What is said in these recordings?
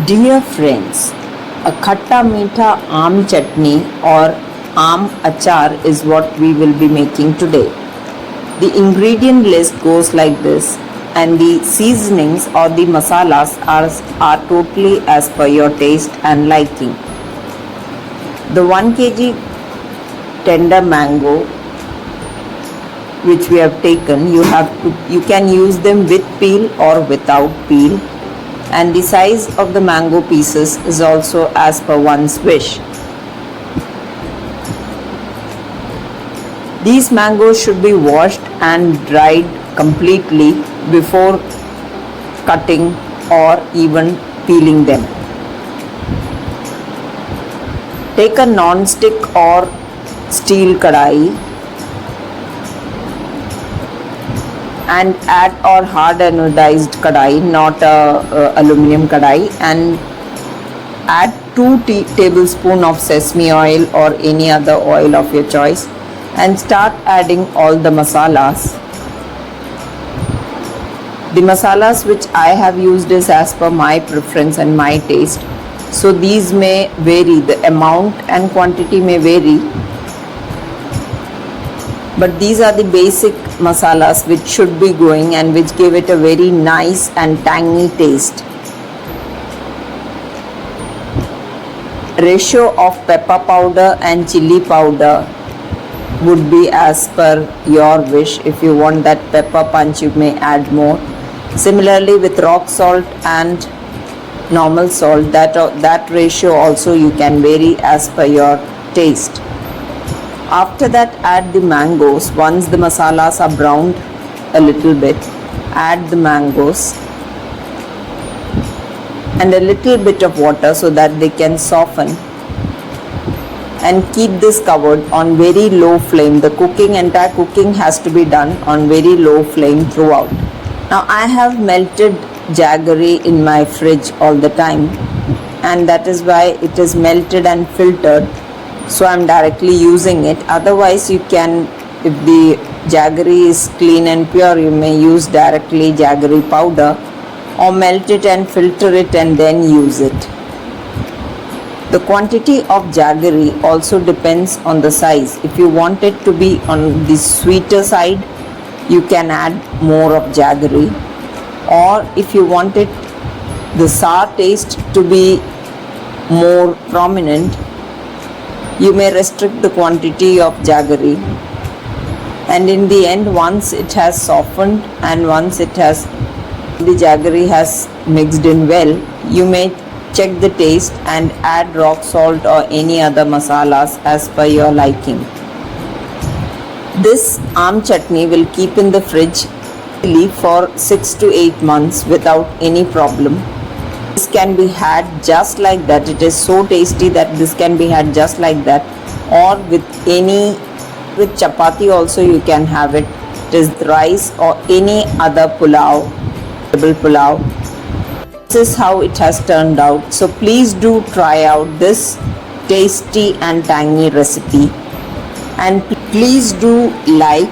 Dear friends, a Khatta-meetha aam chutney or aam achar is what we will be making today. The ingredient list goes like this, and the seasonings or the masalas are totally as per your taste and liking. The 1 kg tender mango which we have taken, you can use them with peel or without peel, and the size of the mango pieces is also as per one's wish. These mangoes should be washed and dried completely before cutting or even peeling them. Take a non-stick or steel kadai and add or hard anodized kadai, not aluminum kadai, and add 2 tablespoons of sesame oil or any other oil of your choice, and start adding all the masalas. The masalas which I have used is as per my preference and my taste, so these may vary, the amount and quantity may vary, but these are the basic masalas which should be going and which give it a very nice and tangy taste. Ratio of pepper powder and chili powder would be as per your wish. If you want that pepper punch, you may add more. Similarly with rock salt and normal salt, that ratio also you can vary as per your taste. After that, add the mangoes. Once the masalas are browned a little bit, add the mangoes and a little bit of water so that they can soften, and keep this covered on very low flame. The entire cooking has to be done on very low flame throughout. Now I have melted jaggery in my fridge all the time, and that is why it is melted and filtered, so I am directly using it. Otherwise you can, if the jaggery is clean and pure, you may use directly jaggery powder or melt it and filter it and then use it. The quantity of jaggery also depends on the size. If you want it to be on the sweeter side, you can add more of jaggery, or if you want it the sour taste to be more prominent, you may restrict the quantity of jaggery. And in the end, once it has softened and once the jaggery has mixed in well, you may check the taste and add rock salt or any other masalas as per your liking. This aam chutney will keep in the fridge for 6 to 8 months without any problem. This can be had just like that. It is so tasty that this can be had just like that, or with chapati also you can have it. It is rice or any other pulao. This is how it has turned out. So please do try out this tasty and tangy recipe, and please do like,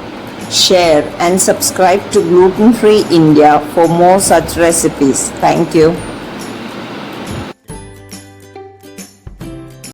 share and subscribe to Gluten Free India for more such recipes. Thank you.